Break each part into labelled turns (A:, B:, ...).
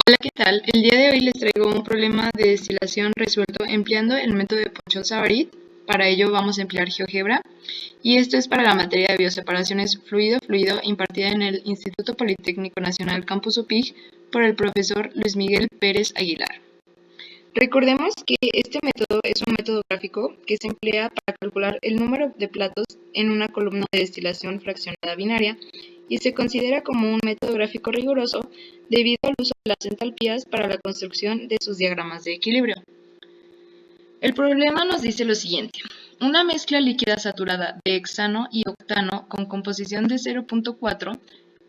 A: Hola, ¿qué tal? El día de hoy les traigo un problema de destilación resuelto empleando el método de Ponchon-Savarit. Para ello vamos a emplear GeoGebra y esto es para la materia de bioseparaciones fluido-fluido impartida en el Instituto Politécnico Nacional Campus UPIG por el profesor Luis Miguel Pérez Aguilar. Recordemos que este método es un método gráfico que se emplea para calcular el número de platos en una columna de destilación fraccionada binaria y se considera como un método gráfico riguroso debido al uso de las entalpías para la construcción de sus diagramas de equilibrio. El problema nos dice lo siguiente: una mezcla líquida saturada de hexano y octano con composición de 0.4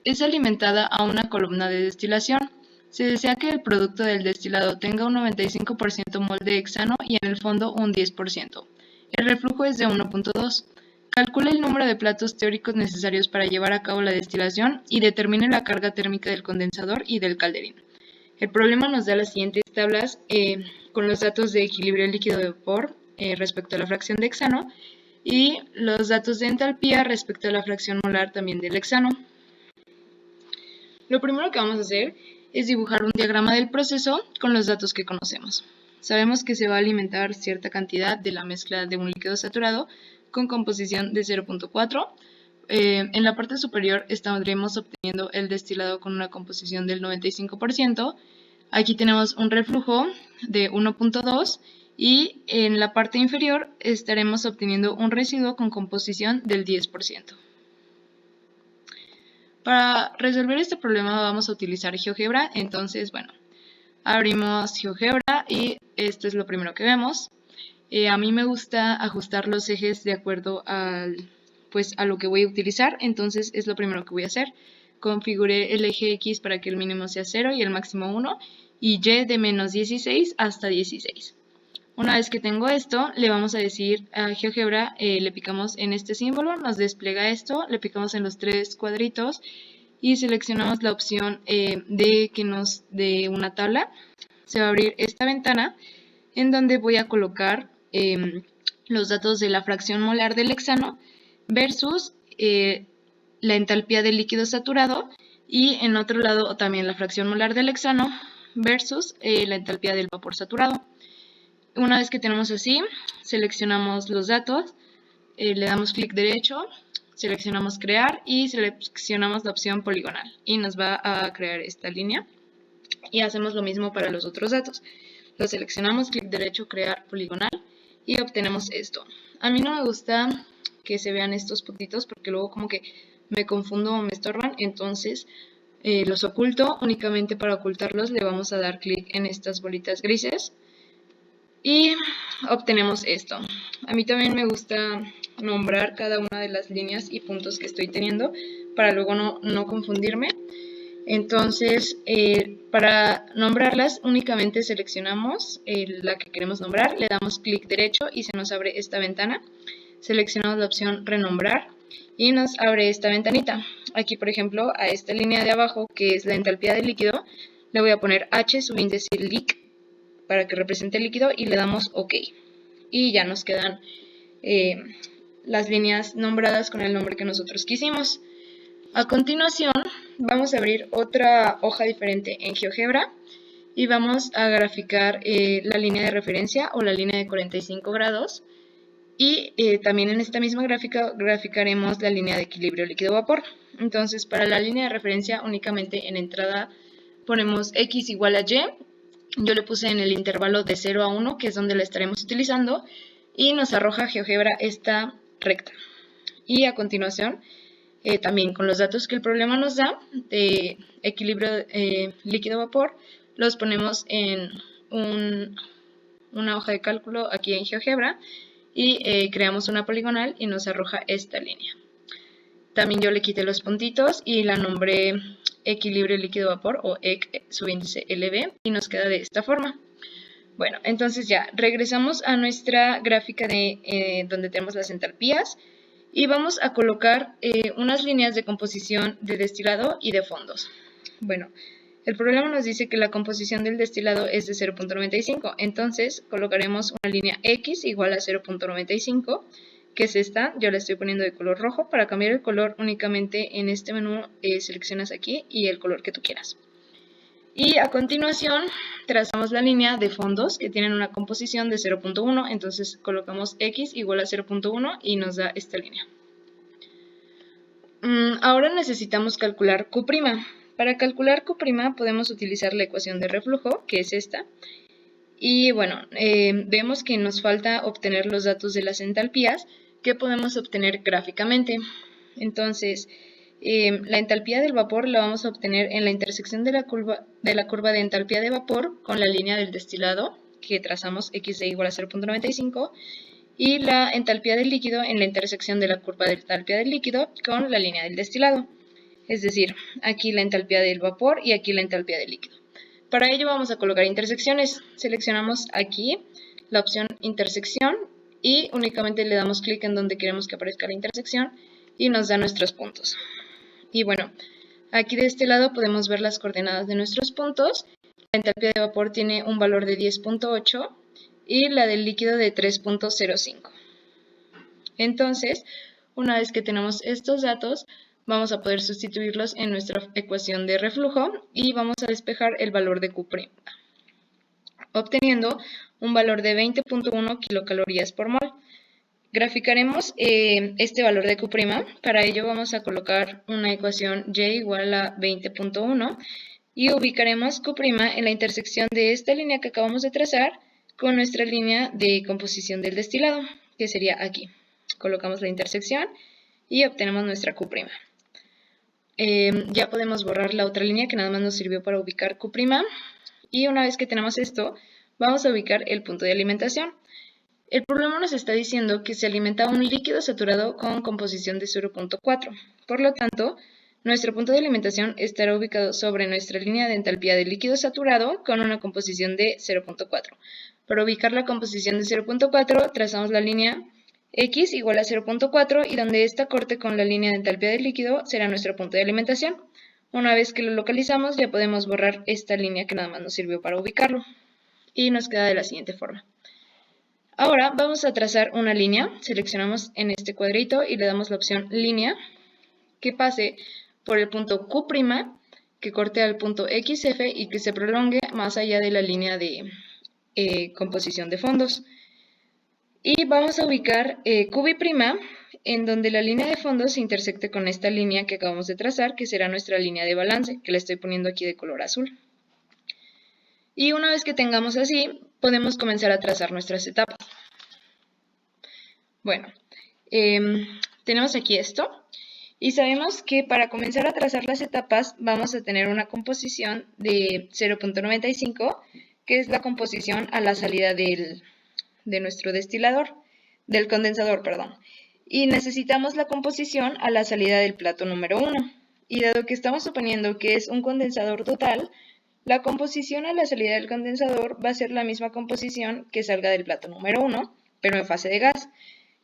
A: es alimentada a una columna de destilación. Se desea que el producto del destilado tenga un 95% mol de hexano y en el fondo un 10%. El reflujo es de 1.2. Calcule el número de platos teóricos necesarios para llevar a cabo la destilación y determine la carga térmica del condensador y del calderín. El problema nos da las siguientes tablas con los datos de equilibrio líquido de vapor respecto a la fracción de hexano y los datos de entalpía respecto a la fracción molar también del hexano. Lo primero que vamos a hacer es dibujar un diagrama del proceso con los datos que conocemos. Sabemos que se va a alimentar cierta cantidad de la mezcla de un líquido saturado con composición de 0.4. En la parte superior estaremos obteniendo el destilado con una composición del 95%. Aquí tenemos un reflujo de 1.2 y en la parte inferior estaremos obteniendo un residuo con composición del 10%. Para resolver este problema vamos a utilizar GeoGebra. Entonces, bueno, abrimos GeoGebra y esto es lo primero que vemos. A mí me gusta ajustar los ejes de acuerdo a lo que voy a utilizar, entonces es lo primero que voy a hacer. Configuré el eje X para que el mínimo sea 0 y el máximo 1, y Y de menos 16 hasta 16. Una vez que tengo esto, le vamos a decir a GeoGebra, le picamos en este símbolo, nos despliega esto, le picamos en los tres cuadritos y seleccionamos la opción de que nos dé una tabla. Se va a abrir esta ventana en donde voy a colocar los datos de la fracción molar del hexano versus la entalpía del líquido saturado, y en otro lado también la fracción molar del hexano versus la entalpía del vapor saturado. Una vez que tenemos así, seleccionamos los datos, le damos clic derecho, seleccionamos crear y seleccionamos la opción poligonal y nos va a crear esta línea, y hacemos lo mismo para los otros datos. Lo seleccionamos, clic derecho, crear poligonal y obtenemos esto. A mí no me gusta que se vean estos puntitos porque luego como que me confundo o me estorban, entonces los oculto. Únicamente para ocultarlos le vamos a dar clic en estas bolitas grises y obtenemos esto. A mí también me gusta nombrar cada una de las líneas y puntos que estoy teniendo para luego no confundirme. Entonces, para nombrarlas únicamente seleccionamos la que queremos nombrar, le damos clic derecho y se nos abre esta ventana. Seleccionamos la opción renombrar y nos abre esta ventanita. Aquí, por ejemplo, a esta línea de abajo, que es la entalpía del líquido, le voy a poner H subíndice lic para que represente el líquido y le damos OK. Y ya nos quedan las líneas nombradas con el nombre que nosotros quisimos. A continuación, vamos a abrir otra hoja diferente en GeoGebra y vamos a graficar la línea de referencia o la línea de 45 grados. Y también en esta misma gráfica graficaremos la línea de equilibrio líquido-vapor. Entonces, para la línea de referencia únicamente en entrada ponemos X igual a Y. Yo le puse en el intervalo de 0 a 1, que es donde la estaremos utilizando, y nos arroja GeoGebra esta recta. Y a continuación, también con los datos que el problema nos da de equilibrio líquido-vapor, los ponemos en una hoja de cálculo aquí en GeoGebra y creamos una poligonal y nos arroja esta línea. También yo le quité los puntitos y la nombré equilibrio líquido-vapor o EC subíndice LB y nos queda de esta forma. Bueno, entonces ya regresamos a nuestra gráfica de donde tenemos las entalpías y vamos a colocar unas líneas de composición de destilado y de fondos. Bueno, el problema nos dice que la composición del destilado es de 0.95, entonces colocaremos una línea X igual a 0.95, que es esta. Yo la estoy poniendo de color rojo. Para cambiar el color únicamente en este menú seleccionas aquí y el color que tú quieras. Y a continuación trazamos la línea de fondos que tienen una composición de 0.1, entonces colocamos x igual a 0.1 y nos da esta línea. Ahora necesitamos calcular Q'. Para calcular Q' podemos utilizar la ecuación de reflujo, que es esta. Y bueno, vemos que nos falta obtener los datos de las entalpías que podemos obtener gráficamente. Entonces, la entalpía del vapor la vamos a obtener en la intersección de la curva de entalpía de vapor con la línea del destilado, que trazamos x de igual a 0.95, y la entalpía del líquido en la intersección de la curva de entalpía del líquido con la línea del destilado. Es decir, aquí la entalpía del vapor y aquí la entalpía del líquido. Para ello vamos a colocar intersecciones. Seleccionamos aquí la opción intersección y únicamente le damos clic en donde queremos que aparezca la intersección y nos da nuestros puntos. Y bueno, aquí de este lado podemos ver las coordenadas de nuestros puntos. La entalpía de vapor tiene un valor de 10.8 y la del líquido de 3.05. Entonces, una vez que tenemos estos datos, vamos a poder sustituirlos en nuestra ecuación de reflujo y vamos a despejar el valor de Q', obteniendo un valor de 20.1 kilocalorías por mol. Graficaremos este valor de Q'. Para ello vamos a colocar una ecuación y igual a 20.1 y ubicaremos Q' en la intersección de esta línea que acabamos de trazar con nuestra línea de composición del destilado, que sería aquí. Colocamos la intersección y obtenemos nuestra Q'. Ya podemos borrar la otra línea que nada más nos sirvió para ubicar Q'. Y una vez que tenemos esto, vamos a ubicar el punto de alimentación. El problema nos está diciendo que se alimenta un líquido saturado con composición de 0.4. Por lo tanto, nuestro punto de alimentación estará ubicado sobre nuestra línea de entalpía del líquido saturado con una composición de 0.4. Para ubicar la composición de 0.4, trazamos la línea x igual a 0.4 y donde esta corte con la línea de entalpía del líquido será nuestro punto de alimentación. Una vez que lo localizamos, ya podemos borrar esta línea que nada más nos sirvió para ubicarlo. Y nos queda de la siguiente forma. Ahora vamos a trazar una línea, seleccionamos en este cuadrito y le damos la opción línea que pase por el punto Q', que corte al punto XF y que se prolongue más allá de la línea de composición de fondos. Y vamos a ubicar QB' en donde la línea de fondos se intersecte con esta línea que acabamos de trazar, que será nuestra línea de balance, que la estoy poniendo aquí de color azul. Y una vez que tengamos así, podemos comenzar a trazar nuestras etapas. Bueno, tenemos aquí esto y sabemos que para comenzar a trazar las etapas vamos a tener una composición de 0.95, que es la composición a la salida de nuestro del condensador, perdón. Y necesitamos la composición a la salida del plato número 1. Y dado que estamos suponiendo que es un condensador total, la composición a la salida del condensador va a ser la misma composición que salga del plato número 1, pero en fase de gas.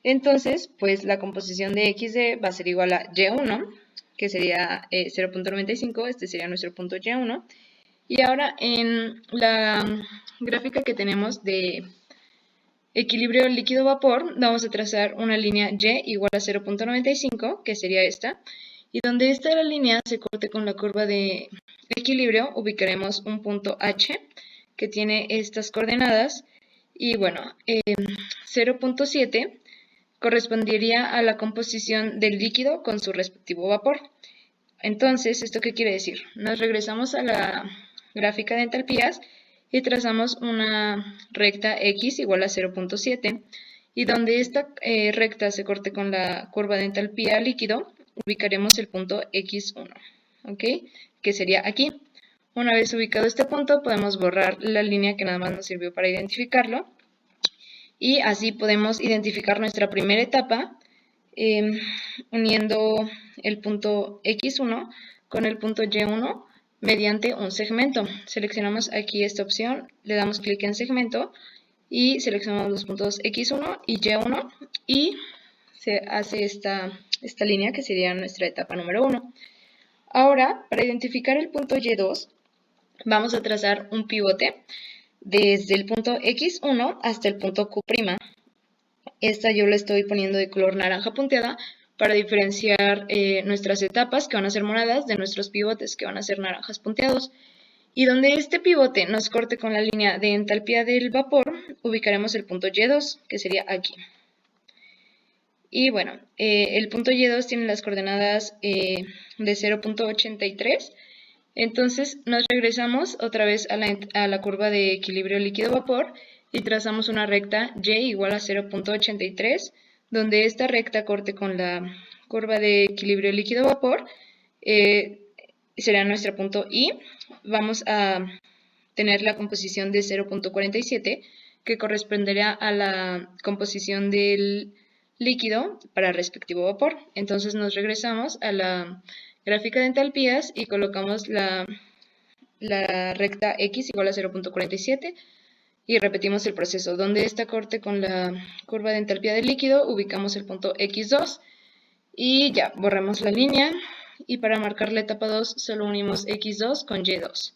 A: Entonces, pues la composición de XD va a ser igual a Y1, que sería 0.95, este sería nuestro punto Y1. Y ahora en la gráfica que tenemos de equilibrio líquido-vapor, vamos a trazar una línea Y igual a 0.95, que sería esta. Y donde esta la línea se corte con la curva de equilibrio, ubicaremos un punto H que tiene estas coordenadas. Y bueno, 0.7 correspondería a la composición del líquido con su respectivo vapor. Entonces, ¿esto qué quiere decir? Nos regresamos a la gráfica de entalpías y trazamos una recta X igual a 0.7 y donde esta recta se corte con la curva de entalpía líquido, ubicaremos el punto X1, ¿ok? Que sería aquí. Una vez ubicado este punto, podemos borrar la línea que nada más nos sirvió para identificarlo. Y así podemos identificar nuestra primera etapa uniendo el punto X1 con el punto Y1 mediante un segmento. Seleccionamos aquí esta opción, le damos clic en segmento y seleccionamos los puntos X1 y Y1 y se hace esta línea que sería nuestra etapa número 1. Ahora, para identificar el punto Y2, vamos a trazar un pivote desde el punto X1 hasta el punto Q'. Esta yo la estoy poniendo de color naranja punteada para diferenciar nuestras etapas que van a ser moradas de nuestros pivotes que van a ser naranjas punteados. Y donde este pivote nos corte con la línea de entalpía del vapor, ubicaremos el punto Y2, que sería aquí. Y bueno, el punto Y2 tiene las coordenadas de 0.83. Entonces nos regresamos otra vez a la curva de equilibrio líquido-vapor y trazamos una recta Y igual a 0.83, donde esta recta corte con la curva de equilibrio líquido-vapor, será nuestro punto I. Vamos a tener la composición de 0.47, que corresponderá a la composición del líquido para respectivo vapor. Entonces nos regresamos a la gráfica de entalpías y colocamos la recta X igual a 0.47 y repetimos el proceso. Donde esta corte con la curva de entalpía del líquido, ubicamos el punto X2 y ya, borramos la línea y para marcar la etapa 2 solo unimos X2 con Y2.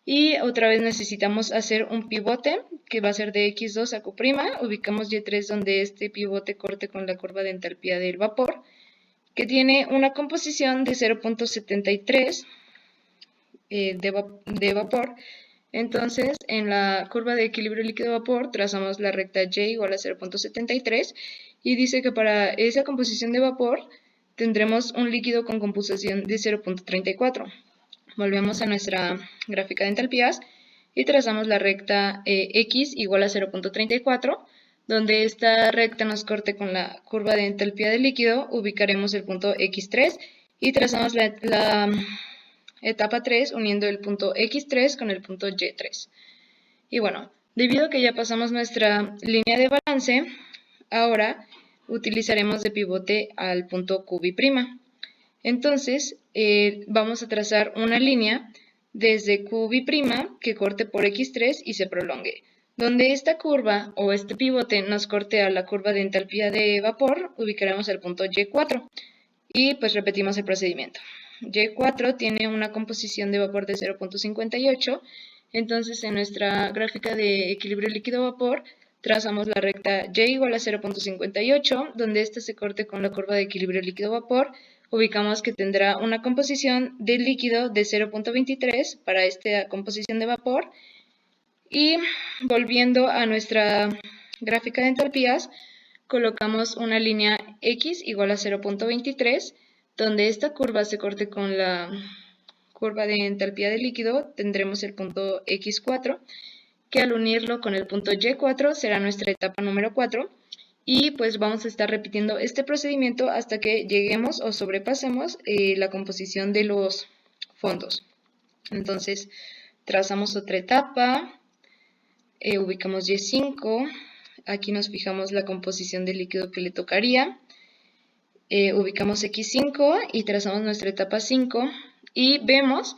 A: Y otra vez necesitamos hacer un pivote que va a ser de X2 a Q', ubicamos Y3 donde este pivote corte con la curva de entalpía del vapor, que tiene una composición de 0.73 de vapor. Entonces, en la curva de equilibrio líquido-vapor trazamos la recta Y igual a 0.73 y dice que para esa composición de vapor tendremos un líquido con composición de 0.34. Volvemos a nuestra gráfica de entalpías y trazamos la recta X igual a 0.34, donde esta recta nos corte con la curva de entalpía del líquido, ubicaremos el punto X3 y trazamos la etapa 3 uniendo el punto X3 con el punto Y3. Y bueno, debido a que ya pasamos nuestra línea de balance, ahora utilizaremos de pivote al punto QB'. Entonces, vamos a trazar una línea desde QB' que corte por X3 y se prolongue. Donde esta curva o este pivote nos corte a la curva de entalpía de vapor, ubicaremos el punto Y4 y pues repetimos el procedimiento. Y4 tiene una composición de vapor de 0.58, entonces en nuestra gráfica de equilibrio líquido-vapor trazamos la recta Y igual a 0.58, donde ésta se corte con la curva de equilibrio líquido-vapor, ubicamos que tendrá una composición de líquido de 0.23 para esta composición de vapor. Y volviendo a nuestra gráfica de entalpías, colocamos una línea X igual a 0.23, donde esta curva se corte con la curva de entalpía del líquido, tendremos el punto X4, que al unirlo con el punto Y4 será nuestra etapa número 4. Y pues vamos a estar repitiendo este procedimiento hasta que lleguemos o sobrepasemos la composición de los fondos. Entonces, trazamos otra etapa, ubicamos Y5, aquí nos fijamos la composición del líquido que le tocaría, ubicamos X5 y trazamos nuestra etapa 5 y vemos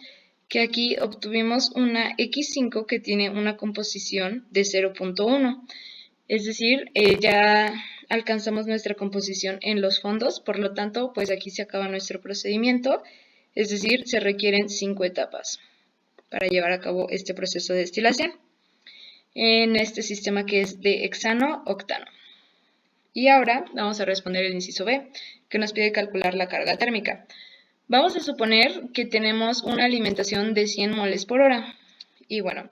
A: que aquí obtuvimos una X5 que tiene una composición de 0.1. Es decir, ya alcanzamos nuestra composición en los fondos, por lo tanto, pues aquí se acaba nuestro procedimiento, es decir, se requieren 5 etapas para llevar a cabo este proceso de destilación en este sistema que es de hexano-octano. Y ahora vamos a responder el inciso B, que nos pide calcular la carga térmica. Vamos a suponer que tenemos una alimentación de 100 moles por hora. Y bueno,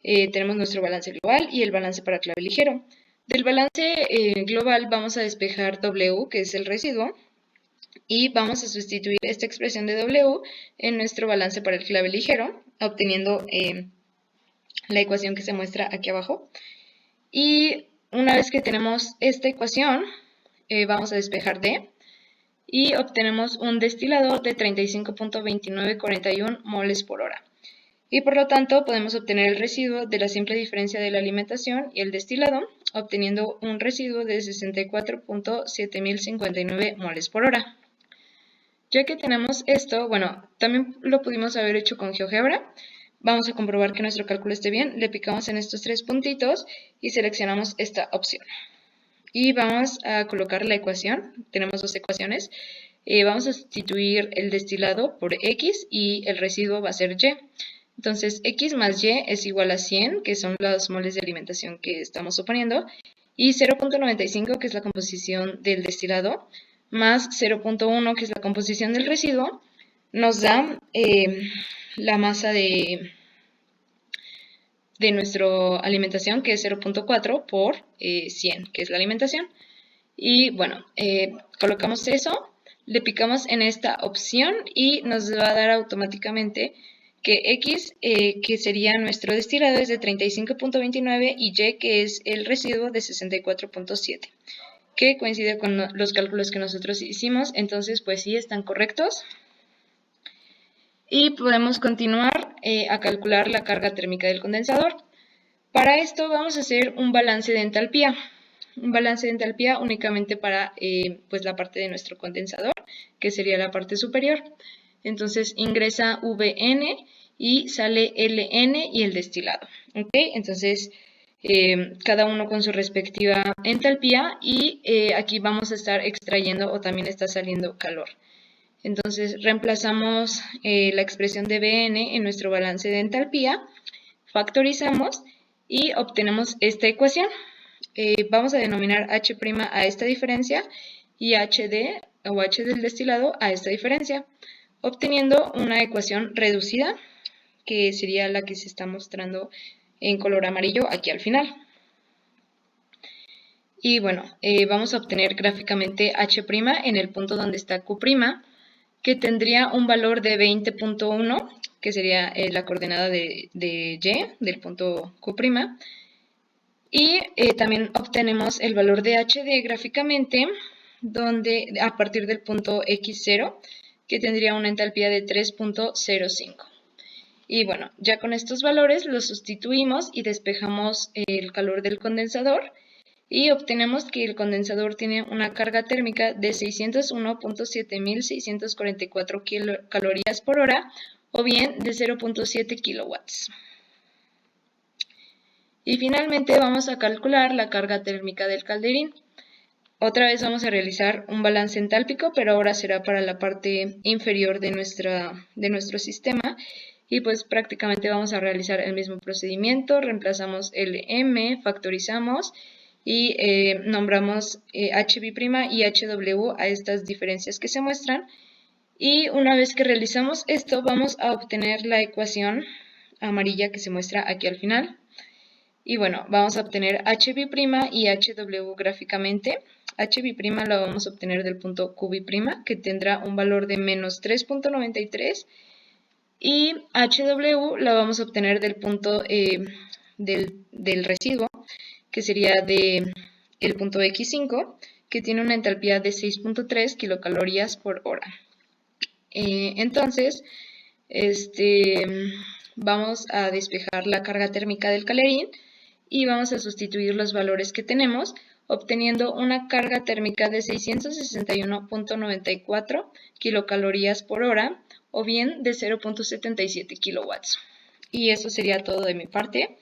A: tenemos nuestro balance global y el balance para clave ligero. Del balance global vamos a despejar W, que es el residuo, y vamos a sustituir esta expresión de W en nuestro balance para el clave ligero, obteniendo la ecuación que se muestra aquí abajo. Y una vez que tenemos esta ecuación, vamos a despejar D y obtenemos un destilado de 35.2941 moles por hora. Y por lo tanto podemos obtener el residuo de la simple diferencia de la alimentación y el destilado, obteniendo un residuo de 64.7059 moles por hora. Ya que tenemos esto, bueno, también lo pudimos haber hecho con GeoGebra. Vamos a comprobar que nuestro cálculo esté bien. Le picamos en estos 3 puntitos y seleccionamos esta opción. Y vamos a colocar la ecuación. Tenemos 2 ecuaciones. Vamos a sustituir el destilado por X y el residuo va a ser Y. Entonces, X más Y es igual a 100, que son los moles de alimentación que estamos suponiendo, y 0.95, que es la composición del destilado, más 0.1, que es la composición del residuo, nos da la masa de nuestra alimentación, que es 0.4 por 100, que es la alimentación. Y bueno, colocamos eso, le picamos en esta opción y nos va a dar automáticamente que X, que sería nuestro destilado, es de 35.29 y Y, que es el residuo, de 64.7, que coincide con los cálculos que nosotros hicimos. Entonces, pues sí, están correctos. Y podemos continuar a calcular la carga térmica del condensador. Para esto vamos a hacer un balance de entalpía. Un balance de entalpía únicamente para pues la parte de nuestro condensador, que sería la parte superior. Entonces ingresa Vn y sale Ln y el destilado. ¿Okay? Entonces cada uno con su respectiva entalpía y aquí vamos a estar extrayendo o también está saliendo calor. Entonces reemplazamos la expresión de Bn en nuestro balance de entalpía, factorizamos y obtenemos esta ecuación. Vamos a denominar H' a esta diferencia y HD o H del destilado a esta diferencia, obteniendo una ecuación reducida, que sería la que se está mostrando en color amarillo aquí al final. Y bueno, vamos a obtener gráficamente H' en el punto donde está Q', que tendría un valor de 20.1, que sería la coordenada de Y, del punto Q'. Y también obtenemos el valor de HD gráficamente, donde a partir del punto X0, que tendría una entalpía de 3.05. Y bueno, ya con estos valores los sustituimos y despejamos el calor del condensador y obtenemos que el condensador tiene una carga térmica de 601.7644 kilocalorías por hora, o bien de 0.7 kilowatts. Y finalmente vamos a calcular la carga térmica del calderín. Otra vez vamos a realizar un balance entálpico, pero ahora será para la parte inferior de nuestro sistema. Y pues prácticamente vamos a realizar el mismo procedimiento. Reemplazamos Lm, factorizamos y nombramos HB' y HW a estas diferencias que se muestran. Y una vez que realizamos esto, vamos a obtener la ecuación amarilla que se muestra aquí al final. Y bueno, vamos a obtener HB' y HW gráficamente. HB' la vamos a obtener del punto QB', que tendrá un valor de menos 3.93. Y HW la vamos a obtener del punto del residuo, que sería del punto X5, que tiene una entalpía de 6.3 kilocalorías por hora. Entonces, vamos a despejar la carga térmica del calderín y vamos a sustituir los valores que tenemos, obteniendo una carga térmica de 661.94 kilocalorías por hora, o bien de 0.77 kilowatts. Y eso sería todo de mi parte.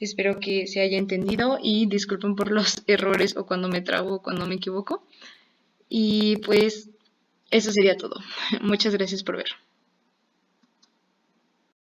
A: Espero que se haya entendido y disculpen por los errores o cuando me trabo o cuando me equivoco. Y pues eso sería todo. Muchas gracias por ver.